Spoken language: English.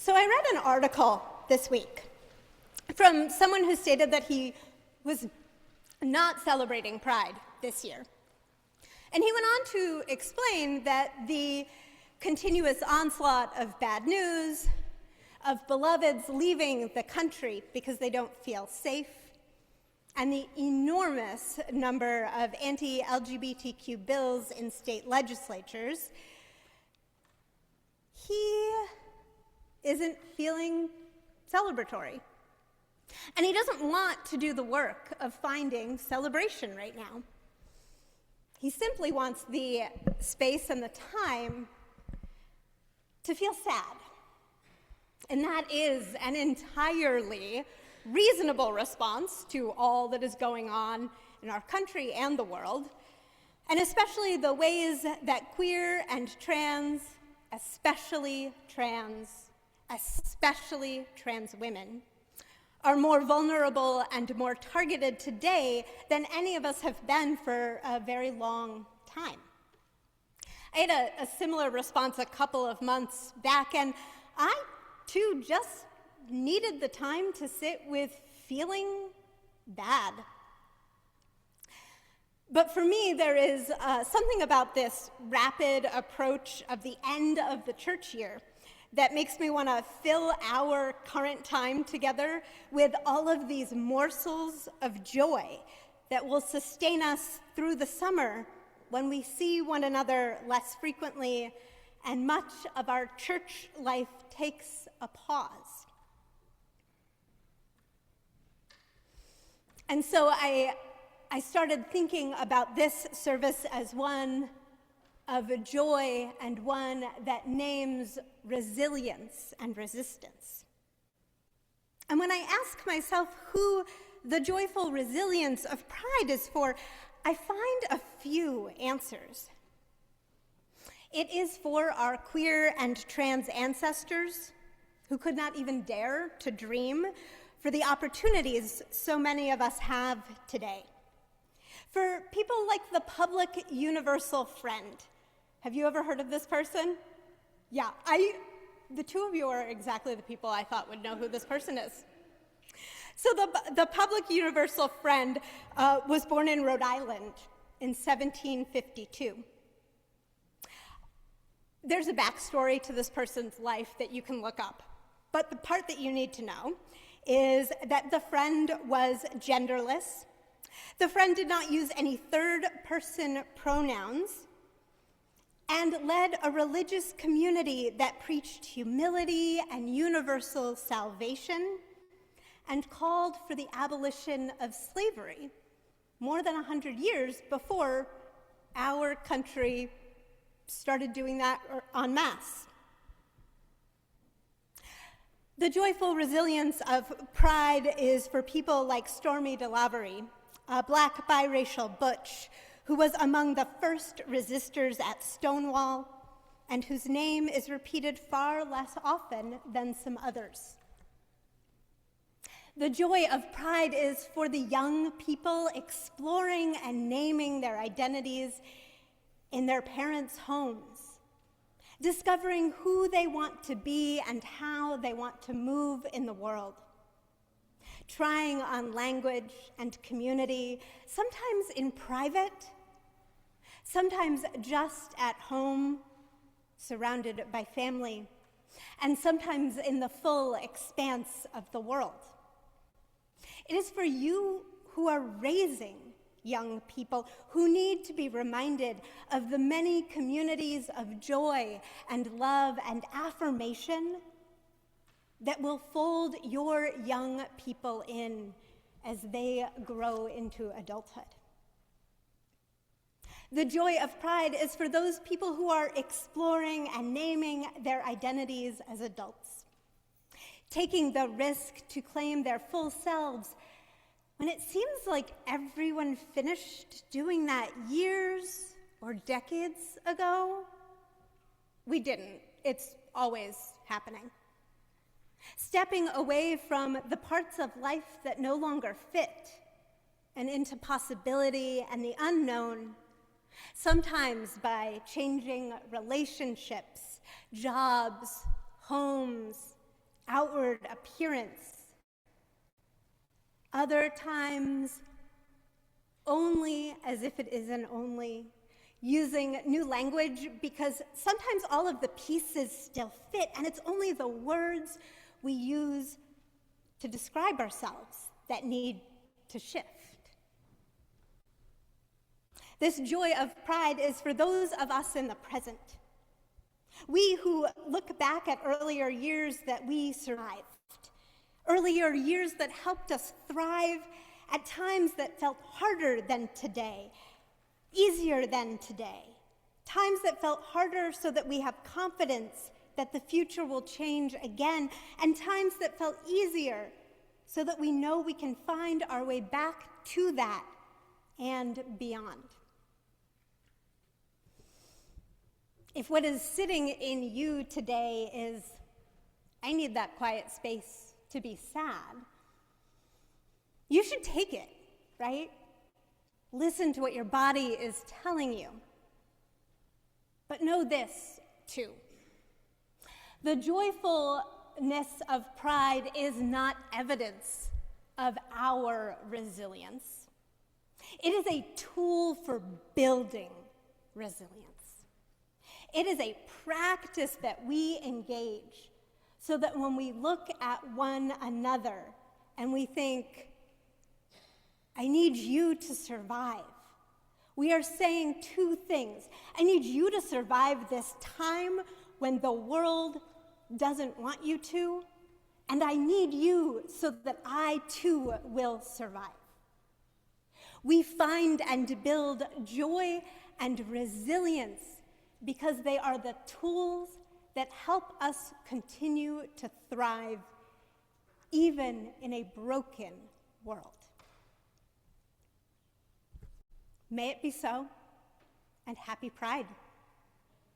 So I read an article this week from someone who stated that he was not celebrating Pride this year. And he went on to explain that the continuous onslaught of bad news, of beloveds leaving the country because they don't feel safe, and the enormous number of anti-LGBTQ bills in state legislatures, he isn't feeling celebratory. And he doesn't want to do the work of finding celebration right now. He simply wants the space and the time to feel sad. And that is an entirely reasonable response to all that is going on in our country and the world, and especially the ways that queer and trans, especially trans women, are more vulnerable and more targeted today than any of us have been for a very long time. I had a similar response a couple of months back, and I, too, just needed the time to sit with feeling bad. But for me, there is something about this rapid approach of the end of the church year that makes me want to fill our current time together with all of these morsels of joy that will sustain us through the summer when we see one another less frequently and much of our church life takes a pause. And so I started thinking about this service as one of joy and one that names resilience and resistance. And when I ask myself who the joyful resilience of Pride is for, I find a few answers. It is for our queer and trans ancestors who could not even dare to dream for the opportunities so many of us have today. For people like the public universal friend. Have you ever heard of this person? Yeah, the two of you are exactly the people I thought would know who this person is. So the public universal friend was born in Rhode Island in 1752. There's a backstory to this person's life that you can look up, but the part that you need to know is that the friend was genderless. The friend did not use any third-person pronouns and led a religious community that preached humility and universal salvation and called for the abolition of slavery more than 100 years before our country started doing that en masse. The joyful resilience of Pride is for people like Stormy DeLavery, a Black biracial butch who was among the first resistors at Stonewall and whose name is repeated far less often than some others. The joy of Pride is for the young people exploring and naming their identities in their parents' homes, discovering who they want to be and how they want to move in the world, trying on language and community, sometimes in private, sometimes just at home, surrounded by family, and sometimes in the full expanse of the world. It is for you who are raising young people who need to be reminded of the many communities of joy and love and affirmation that will fold your young people in as they grow into adulthood. The joy of Pride is for those people who are exploring and naming their identities as adults, taking the risk to claim their full selves when it seems like everyone finished doing that years or decades ago. We didn't. It's always happening. Stepping away from the parts of life that no longer fit and into possibility and the unknown, sometimes by changing relationships, jobs, homes, outward appearance. Other times, only as if it is an only, using new language because sometimes all of the pieces still fit and it's only the words we use to describe ourselves that need to shift. This joy of pride is for those of us in the present. We who look back at earlier years that we survived, earlier years that helped us thrive at times that felt harder than today, easier than today, times that felt harder so that we have confidence that the future will change again, and times that felt easier so that we know we can find our way back to that and beyond. If what is sitting in you today is, I need that quiet space to be sad, you should take it, right? Listen to what your body is telling you. But know this, too. The joyfulness of pride is not evidence of our resilience. It is a tool for building resilience. It is a practice that we engage so that when we look at one another and we think, I need you to survive, we are saying two things. I need you to survive this time when the world doesn't want you to, and I need you so that I too will survive. We find and build joy and resilience because they are the tools that help us continue to thrive even in a broken world. May it be so, and happy Pride.